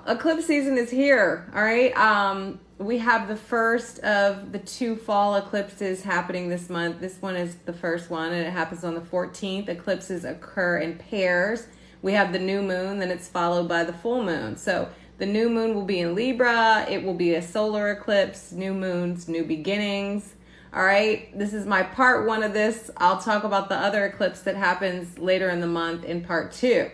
eclipse season is here. All right. We have the first of the 2 fall eclipses happening this month. This one is the first one, and it happens on the 14th. Eclipses occur in pairs. We have the new moon, then it's followed by the full moon. So the new moon will be in Libra. It will be a solar eclipse, new moons, new beginnings. All right, this is my part 1 of this. I'll talk about the other eclipse that happens later in the month in part 2.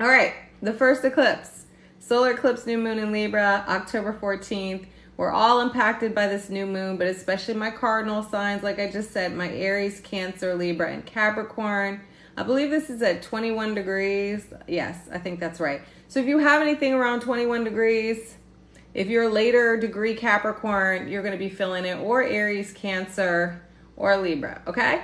All right, the first eclipse, solar eclipse new moon in Libra, October 14th. We're all impacted by this new moon, but especially my cardinal signs, like I just said, my Aries, Cancer, Libra, and Capricorn. I believe this is at 21 degrees. Yes, I think that's right. So if you have anything around 21 degrees, if you're a later degree Capricorn, you're going to be feeling it, or Aries, Cancer, or Libra, okay?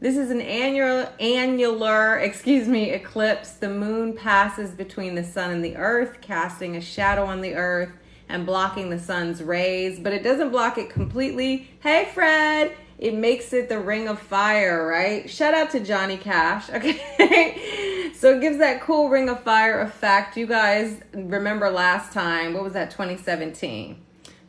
This is an annular eclipse. The moon passes between the sun and the earth, casting a shadow on the earth and blocking the sun's rays, but it doesn't block it completely. Hey, Fred, it makes it the ring of fire, right? Shout out to Johnny Cash, okay? So it gives that cool ring of fire effect. You guys remember last time, what was that, 2017?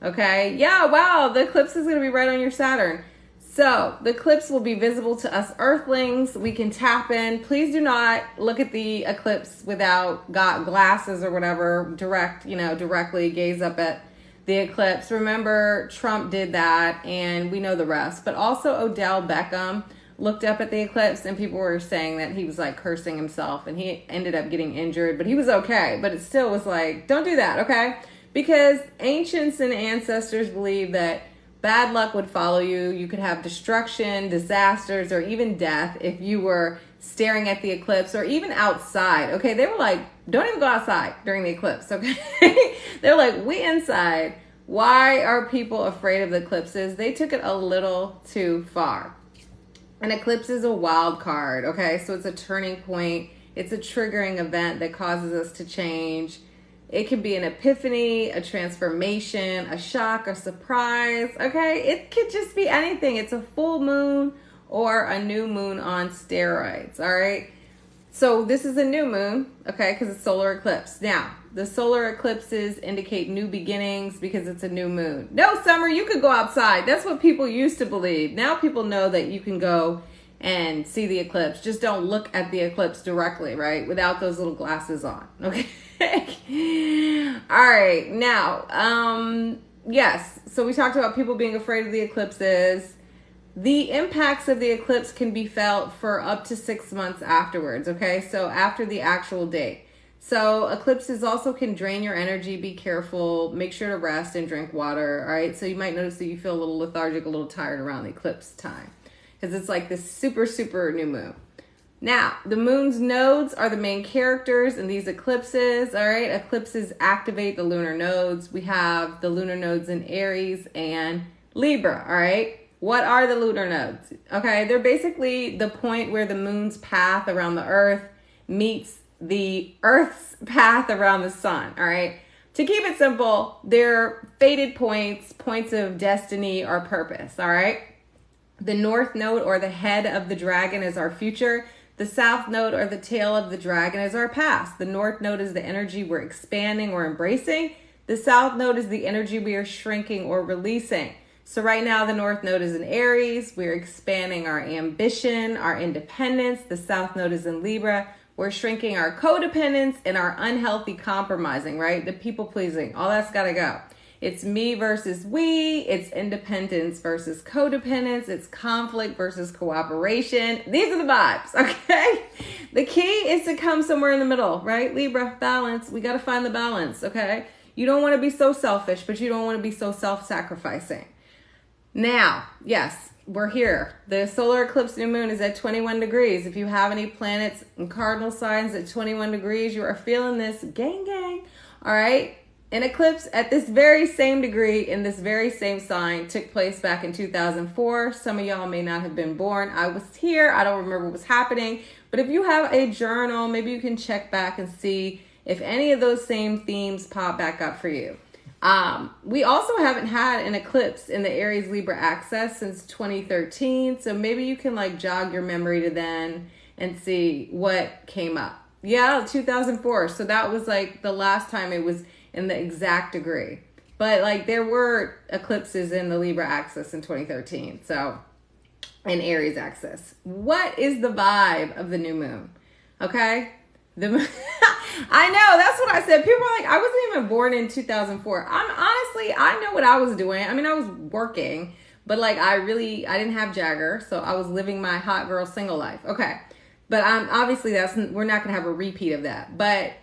Okay, yeah, wow, the eclipse is going to be right on your Saturn. So the eclipse will be visible to us earthlings. We can tap in. Please do not look at the eclipse without glasses or whatever, directly gaze up at the eclipse. Remember, Trump did that and we know the rest. But also Odell Beckham looked up at the eclipse and people were saying that he was like cursing himself and he ended up getting injured, but he was okay. But it still was like, don't do that, okay? Because ancients and ancestors believe that bad luck would follow you. You could have destruction, disasters, or even death if you were staring at the eclipse or even outside. Okay, they were like, don't even go outside during the eclipse. Okay, they're like, we inside. Why are people afraid of the eclipses? They took it a little too far. An eclipse is a wild card. Okay, so it's a turning point. It's a triggering event that causes us to change. It can be an epiphany, a transformation, a shock, a surprise, okay? It could just be anything. It's a full moon or a new moon on steroids, all right? So this is a new moon, okay, because it's solar eclipse. Now, the solar eclipses indicate new beginnings because it's a new moon. No, Summer, you could go outside. That's what people used to believe. Now people know that you can go and see the eclipse. Just don't look at the eclipse directly, right? Without those little glasses on, okay? All right, now, yes, so we talked about people being afraid of the eclipses. The impacts of the eclipse can be felt for up to 6 months afterwards, okay? So after the actual date. So eclipses also can drain your energy. Be careful. Make sure to rest and drink water, all right? So you might notice that you feel a little lethargic, a little tired around the eclipse time because it's like this super, super new moon. Now, the moon's nodes are the main characters in these eclipses, all right? Eclipses activate the lunar nodes. We have the lunar nodes in Aries and Libra, all right? What are the lunar nodes? Okay, they're basically the point where the moon's path around the earth meets the earth's path around the sun, all right? To keep it simple, they're fated points, points of destiny or purpose, all right? The north node or the head of the dragon is our future. The south node or the tail of the dragon is our past. The north node is the energy we're expanding or embracing. The south node is the energy we are shrinking or releasing. So right now the north node is in Aries. We're expanding our ambition, our independence. The south node is in Libra. We're shrinking our codependence and our unhealthy compromising, right? The people pleasing, all that's got to go. It's me versus we. It's independence versus codependence. It's conflict versus cooperation. These are the vibes, okay? The key is to come somewhere in the middle, right? Libra, balance. We got to find the balance, okay? You don't want to be so selfish, but you don't want to be so self-sacrificing. Now, yes, we're here. The solar eclipse new moon is at 21 degrees. If you have any planets and cardinal signs at 21 degrees, you are feeling this gang, all right? An eclipse at this very same degree in this very same sign took place back in 2004. Some of y'all may not have been born. I was here. I don't remember what was happening. But if you have a journal, maybe you can check back and see if any of those same themes pop back up for you. We also haven't had an eclipse in the Aries Libra axis since 2013. So maybe you can like jog your memory to then and see what came up. Yeah, 2004. So that was like the last time it was in the exact degree. But like there were eclipses in the Libra axis in 2013. So, and Aries axis. What is the vibe of the new moon? Okay? The I know, that's what I said. People are like, I wasn't even born in 2004. I know what I was doing. I mean, I was working, but like I didn't have Jagger, so I was living my hot girl single life. Okay. But obviously we're not going to have a repeat of that. But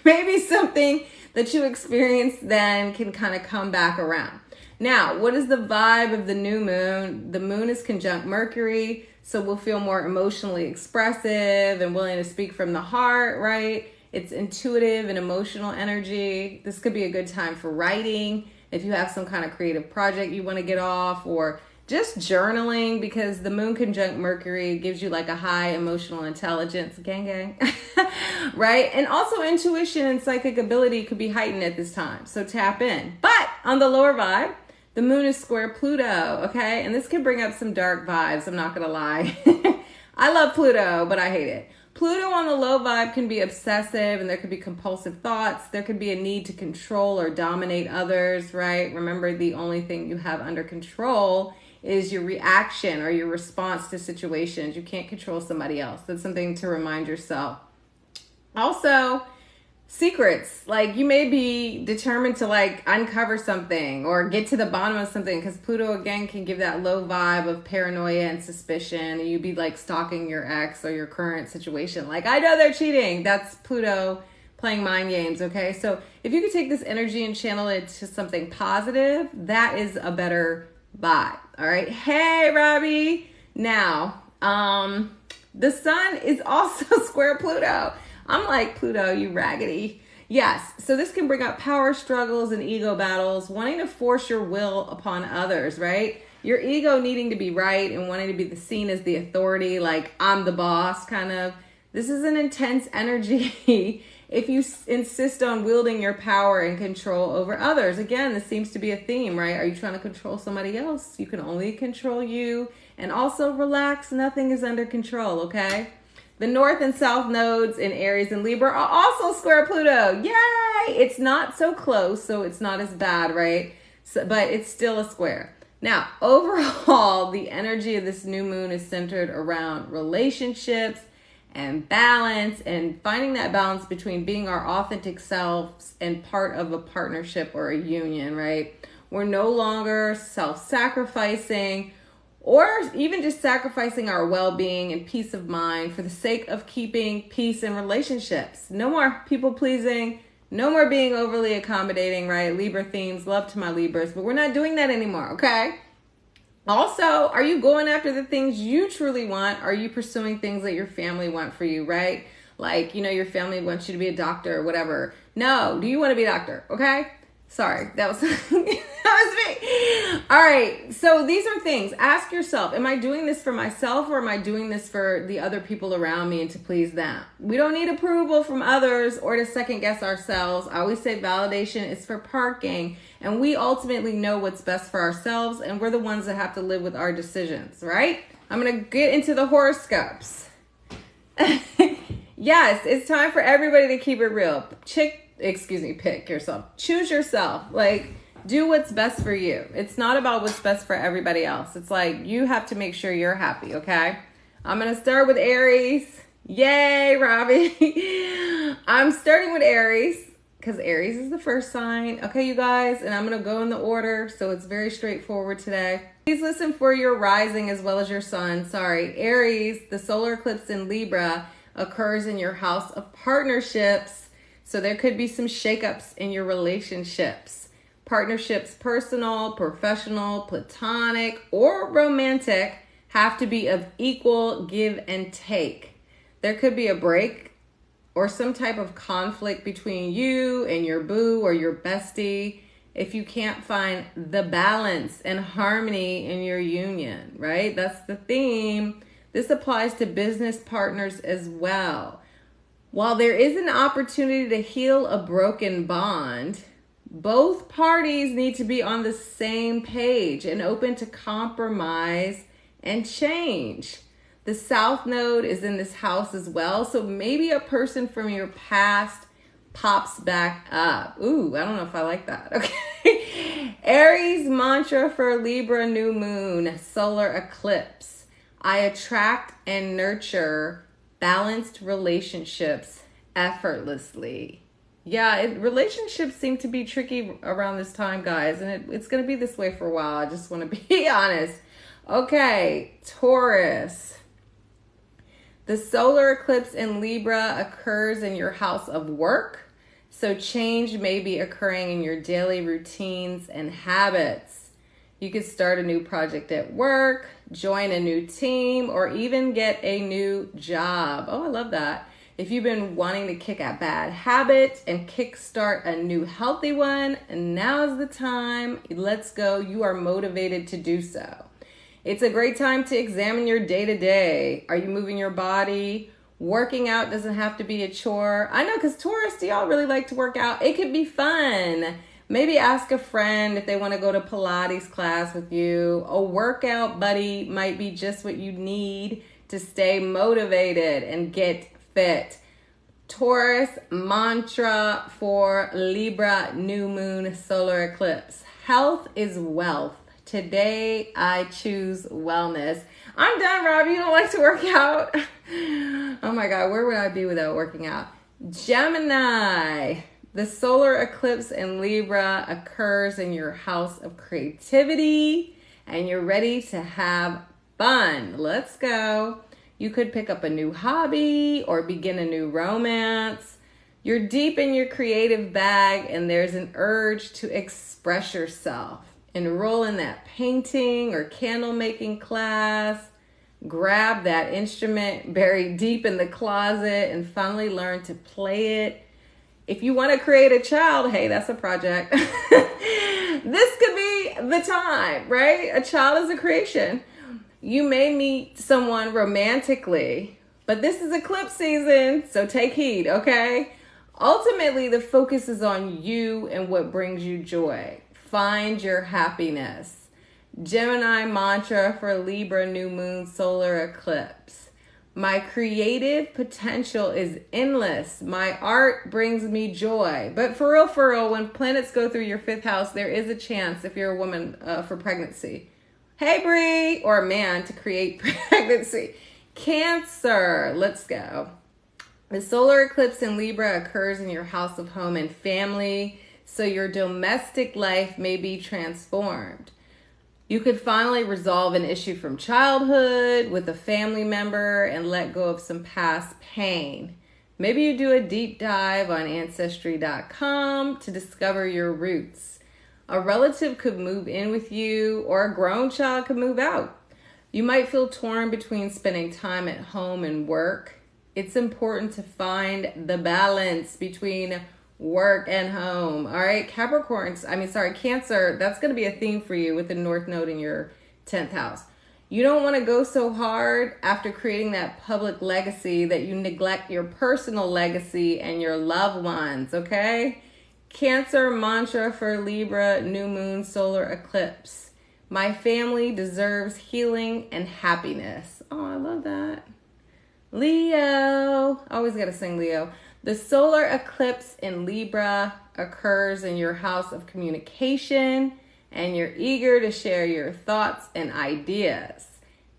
maybe something that you experienced then can kind of come back around. Now, what is the vibe of the new moon? The moon is conjunct Mercury, so we'll feel more emotionally expressive and willing to speak from the heart, right? It's intuitive and emotional energy. This could be a good time for writing if you have some kind of creative project you want to get off, or just journaling, because the moon conjunct Mercury gives you like a high emotional intelligence, gang, right? And also intuition and psychic ability could be heightened at this time, so tap in. But on the lower vibe, the moon is square Pluto, okay? And this can bring up some dark vibes, I'm not gonna lie. I love Pluto, but I hate it. Pluto on the low vibe can be obsessive, and there could be compulsive thoughts. There could be a need to control or dominate others, right? Remember, the only thing you have under control is your reaction or your response to situations. You can't control somebody else. That's something to remind yourself. Also, secrets. Like you may be determined to like uncover something or get to the bottom of something, because Pluto again can give that low vibe of paranoia and suspicion. And you'd be like stalking your ex or your current situation. Like, I know they're cheating. That's Pluto playing mind games, okay? So if you could take this energy and channel it to something positive, that is a better vibe. All right. Hey, Robbie. Now, the sun is also square Pluto. I'm like, Pluto, you raggedy. Yes. So this can bring up power struggles and ego battles, wanting to force your will upon others, right? Your ego needing to be right and wanting to be seen as the authority, like I'm the boss kind of. This is an intense energy if you insist on wielding your power and control over others. Again, this seems to be a theme, right? Are you trying to control somebody else? You can only control you. And also relax. Nothing is under control, okay? The North and South nodes in Aries and Libra are also square Pluto. Yay! It's not so close, so it's not as bad, right? So, but it's still a square. Now, overall, the energy of this new moon is centered around relationships and balance, and finding that balance between being our authentic selves and part of a partnership or a union, right? We're no longer self-sacrificing or even just sacrificing our well-being and peace of mind for the sake of keeping peace in relationships. No more people-pleasing, no more being overly accommodating, right? Libra themes, love to my Libras, but we're not doing that anymore, okay? Also, are you going after the things you truly want? Are you pursuing things that your family want for you, right? Like, you know, your family wants you to be a doctor or whatever. No, do you want to be a doctor? Okay? Sorry, that was that was me. All right, so these are things. Ask yourself, am I doing this for myself, or am I doing this for the other people around me and to please them? We don't need approval from others or to second guess ourselves. I always say validation is for parking, and we ultimately know what's best for ourselves, and we're the ones that have to live with our decisions, right? I'm going to get into the horoscopes. Yes, it's time for everybody to keep it real. Pick yourself. Choose yourself. Like, do what's best for you. It's not about what's best for everybody else. It's like you have to make sure you're happy, okay? I'm going to start with Aries. Yay, Robbie. I'm starting with Aries because Aries is the first sign. Okay, you guys, and I'm going to go in the order, so it's very straightforward today. Please listen for your rising as well as your sun. Sorry, Aries, the solar eclipse in Libra occurs in your house of partnerships. So there could be some shakeups in your relationships. Partnerships, personal, professional, platonic, or romantic, have to be of equal give and take. There could be a break or some type of conflict between you and your boo or your bestie if you can't find the balance and harmony in your union, right? That's the theme. This applies to business partners as well. While there is an opportunity to heal a broken bond, both parties need to be on the same page and open to compromise and change. The South Node is in this house as well. So maybe a person from your past pops back up. Ooh, I don't know if I like that. Okay. Aries mantra for Libra New Moon, Solar Eclipse. I attract and nurture balanced relationships effortlessly. Yeah, relationships seem to be tricky around this time, guys, and it's going to be this way for a while. I just want to be honest. Okay, Taurus. The solar eclipse in Libra occurs in your house of work, so change may be occurring in your daily routines and habits. You could start a new project at work, join a new team, or even get a new job. Oh, I love that. If you've been wanting to kick a bad habit and kickstart a new healthy one, now's the time. Let's go. You are motivated to do so. It's a great time to examine your day-to-day. Are you moving your body? Working out doesn't have to be a chore. I know, because Taurus, do y'all really like to work out? It could be fun. Maybe ask a friend if they want to go to Pilates class with you. A workout buddy might be just what you need to stay motivated and get fit. Taurus mantra for Libra New Moon Solar Eclipse. Health is wealth. Today, I choose wellness. I'm done, Rob. You don't like to work out? Oh my God, where would I be without working out? Gemini. The solar eclipse in Libra occurs in your house of creativity, and you're ready to have fun. Let's go. You could pick up a new hobby or begin a new romance. You're deep in your creative bag, and there's an urge to express yourself. Enroll in that painting or candle making class. Grab that instrument buried deep in the closet and finally learn to play it. If you want to create a child, hey, that's a project. This could be the time, right? A child is a creation. You may meet someone romantically, but this is eclipse season, so take heed, okay? Ultimately, the focus is on you and what brings you joy. Find your happiness. Gemini mantra for Libra New Moon Solar Eclipse. My creative potential is endless. My art brings me joy. But for real, when planets go through your 5th house, there is a chance, if you're a woman, for pregnancy. Hey, Bree, or a man, to create pregnancy. Cancer, let's go. The solar eclipse in Libra occurs in your house of home and family, so your domestic life may be transformed. You could finally resolve an issue from childhood with a family member and let go of some past pain. Maybe you do a deep dive on Ancestry.com to discover your roots. A relative could move in with you, or a grown child could move out. You might feel torn between spending time at home and work. It's important to find the balance between work and home. All right, Cancer, that's going to be a theme for you with the North Node in your 10th house. You don't want to go so hard after creating that public legacy that you neglect your personal legacy and your loved ones, okay? Cancer mantra for Libra New Moon Solar Eclipse. My family deserves healing and happiness. Oh, I love that. Leo. Always got to sing Leo. The solar eclipse in Libra occurs in your house of communication, and you're eager to share your thoughts and ideas.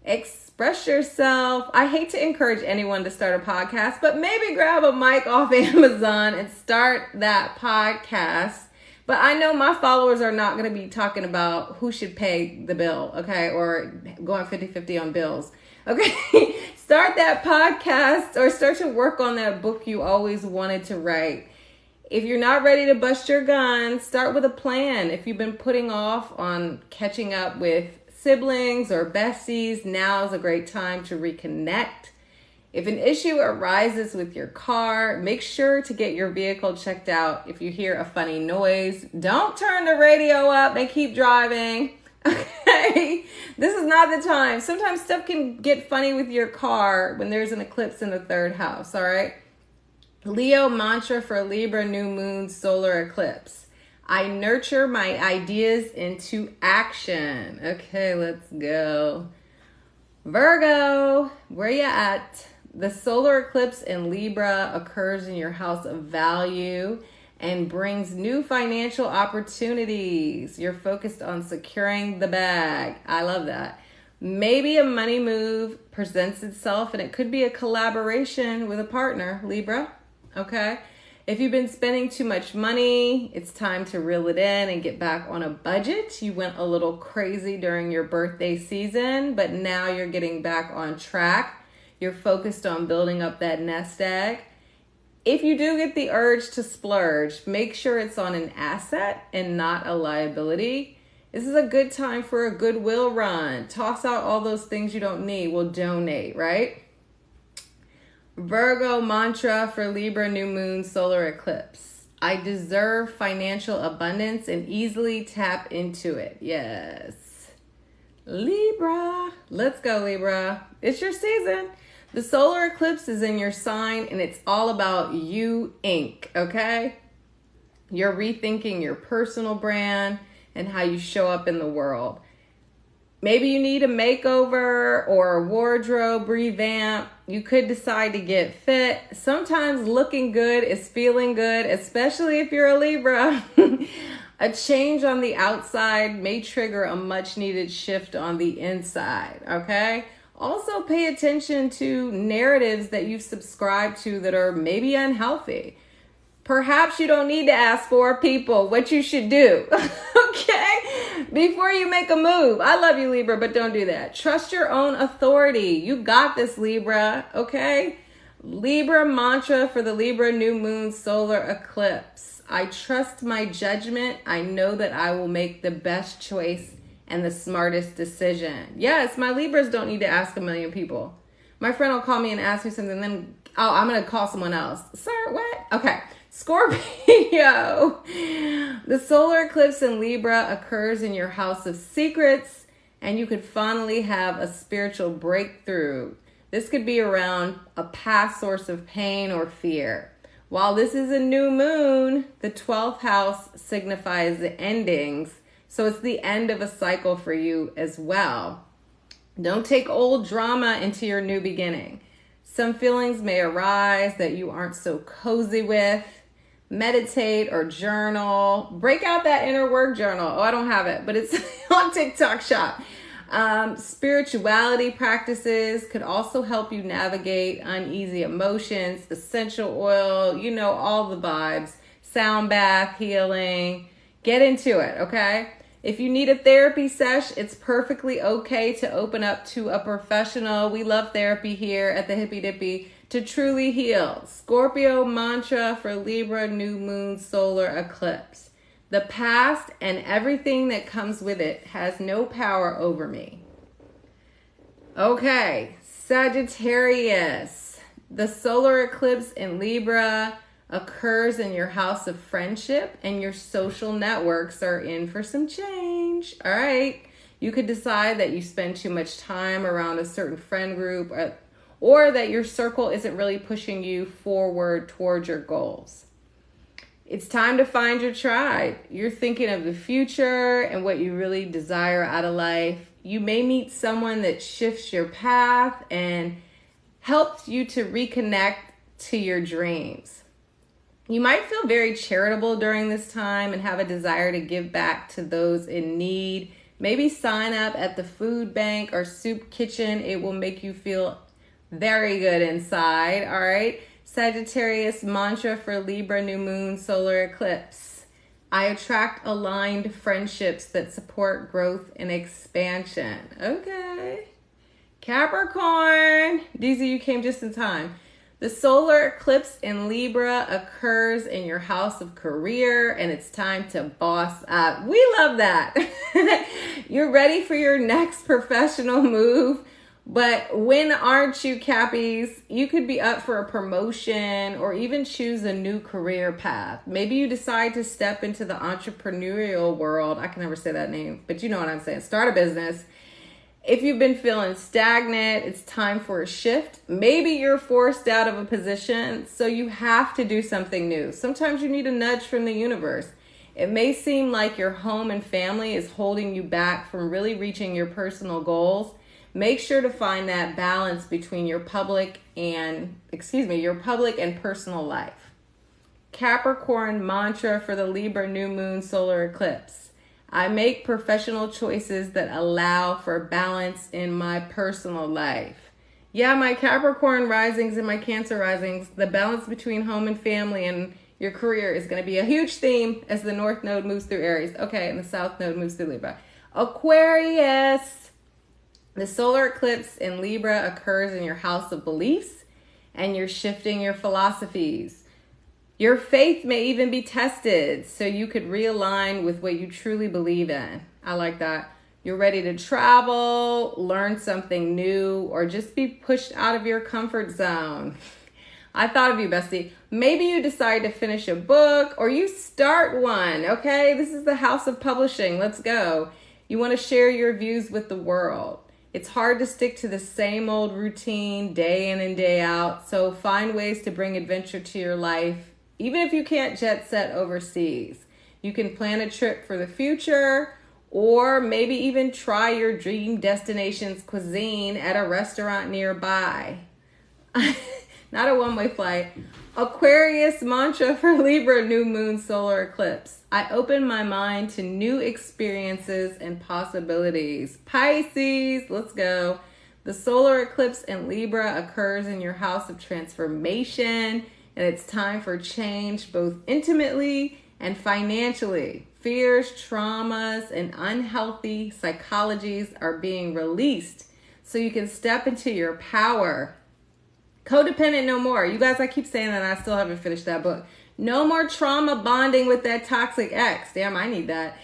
Express yourself. I hate to encourage anyone to start a podcast, but maybe grab a mic off Amazon and start that podcast. But I know my followers are not going to be talking about who should pay the bill, okay, or going 50-50 on bills. Okay, start that podcast or start to work on that book you always wanted to write. If you're not ready to bust your gun, start with a plan. If you've been putting off on catching up with siblings or besties, now's a great time to reconnect. If an issue arises with your car, make sure to get your vehicle checked out. If you hear a funny noise, don't turn the radio up and keep driving. Okay, this is not the time. Sometimes stuff can get funny with your car when there's an eclipse in the 3rd house, all right? Leo mantra for Libra New Moon Solar Eclipse. I nurture my ideas into action. Okay, let's go. Virgo, where you at? The solar eclipse in Libra occurs in your house of value and brings new financial opportunities. You're focused on securing the bag. I love that. Maybe a money move presents itself, and it could be a collaboration with a partner, Libra. Okay? If you've been spending too much money, it's time to reel it in and get back on a budget. You went a little crazy during your birthday season, but now you're getting back on track. You're focused on building up that nest egg. If you do get the urge to splurge, make sure it's on an asset and not a liability. This is a good time for a goodwill run. Toss out all those things you don't need. We'll donate, right? Virgo mantra for Libra new moon solar eclipse. I deserve financial abundance and easily tap into it. Yes. Libra. Let's go, Libra. It's your season. The solar eclipse is in your sign and it's all about you, Inc. Okay? You're rethinking your personal brand and how you show up in the world. Maybe you need a makeover or a wardrobe revamp. You could decide to get fit. Sometimes looking good is feeling good, especially if you're a Libra. A change on the outside may trigger a much needed shift on the inside, okay? Also pay attention to narratives that you've subscribed to that are maybe unhealthy. Perhaps you don't need to ask 4 people what you should do, okay? Before you make a move. I love you, Libra, but don't do that. Trust your own authority. You got this, Libra, okay? Libra mantra for the Libra new moon solar eclipse. I trust my judgment. I know that I will make the best choice and the smartest decision. Yes, my Libras don't need to ask a million people. My friend will call me and ask me something, then, I'm going to call someone else. Sir, what? Okay. Scorpio, the solar eclipse in Libra occurs in your house of secrets, and you could finally have a spiritual breakthrough. This could be around a past source of pain or fear. While this is a new moon, the 12th house signifies the endings, so it's the end of a cycle for you as well. Don't take old drama into your new beginning. Some feelings may arise that you aren't so cozy with. Meditate or journal. Break out that inner work journal. Oh, I don't have it, but it's on TikTok shop. Spirituality practices could also help you navigate uneasy emotions, essential oil, all the vibes, sound bath, healing. Get into it, okay? If you need a therapy sesh, it's perfectly okay to open up to a professional. We love therapy here at the Hippy Dippy to truly heal. Scorpio mantra for Libra new moon solar eclipse. The past and everything that comes with it has no power over me. Okay, Sagittarius. The solar eclipse in Libra occurs in your house of friendship, and your social networks are in for some change. All right. You could decide that you spend too much time around a certain friend group, or that your circle isn't really pushing you forward towards your goals. It's time to find your tribe. You're thinking of the future and what you really desire out of life. You may meet someone that shifts your path and helps you to reconnect to your dreams. You might feel very charitable during this time and have a desire to give back to those in need. Maybe sign up at the food bank or soup kitchen. It will make you feel very good inside, all right? Sagittarius mantra for Libra new moon solar eclipse. I attract aligned friendships that support growth and expansion. Okay. Capricorn. DZ, you came just in time. The solar eclipse in Libra occurs in your house of career, and it's time to boss up. We love that. You're ready for your next professional move, but when aren't you, Cappies? You could be up for a promotion or even choose a new career path. Maybe you decide to step into the entrepreneurial world. I can never say that name, but you know what I'm saying. Start a business. If you've been feeling stagnant, it's time for a shift. Maybe you're forced out of a position, so you have to do something new. Sometimes you need a nudge from the universe. It may seem like your home and family is holding you back from really reaching your personal goals. Make sure to find that balance between your public and personal life. Capricorn mantra for the Libra new moon solar eclipse. I make professional choices that allow for balance in my personal life. Yeah, my Capricorn risings and my Cancer risings, the balance between home and family and your career is going to be a huge theme as the North Node moves through Aries. Okay, and the South Node moves through Libra. Aquarius. The solar eclipse in Libra occurs in your house of beliefs, and you're shifting your philosophies. Your faith may even be tested, so you could realign with what you truly believe in. I like that. You're ready to travel, learn something new, or just be pushed out of your comfort zone. I thought of you, bestie. Maybe you decide to finish a book or you start one, okay? This is the house of publishing. Let's go. You want to share your views with the world. It's hard to stick to the same old routine day in and day out, so find ways to bring adventure to your life, even if you can't jet set overseas. You can plan a trip for the future, or maybe even try your dream destination's cuisine at a restaurant nearby. Not a one-way flight. Aquarius mantra for Libra new moon solar eclipse. I open my mind to new experiences and possibilities. Pisces, let's go. The solar eclipse in Libra occurs in your house of transformation, and it's time for change both intimately and financially. Fears, traumas, and unhealthy psychologies are being released so you can step into your power. Codependent no more. You guys, I keep saying that and I still haven't finished that book. No more trauma bonding with that toxic ex. Damn, I need that.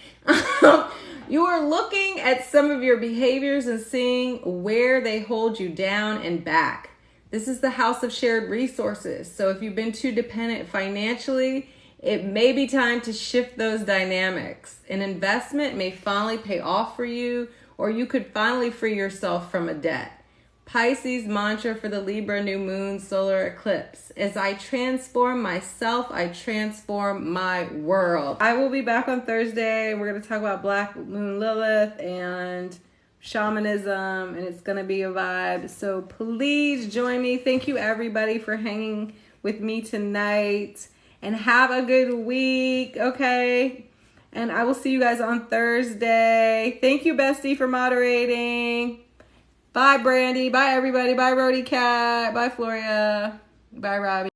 You are looking at some of your behaviors and seeing where they hold you down and back. This is the house of shared resources. So if you've been too dependent financially, it may be time to shift those dynamics. An investment may finally pay off for you, or you could finally free yourself from a debt. Pisces mantra for the Libra new moon solar eclipse. As I transform myself, I transform my world. I will be back on Thursday. We're going to talk about Black Moon Lilith and shamanism, and it's going to be a vibe. So please join me. Thank you everybody for hanging with me tonight, and have a good week, okay? And I will see you guys on Thursday. Thank you, bestie, for moderating. Bye, Brandy. Bye, everybody. Bye, Rody Cat. Bye, Floria. Bye, Robbie.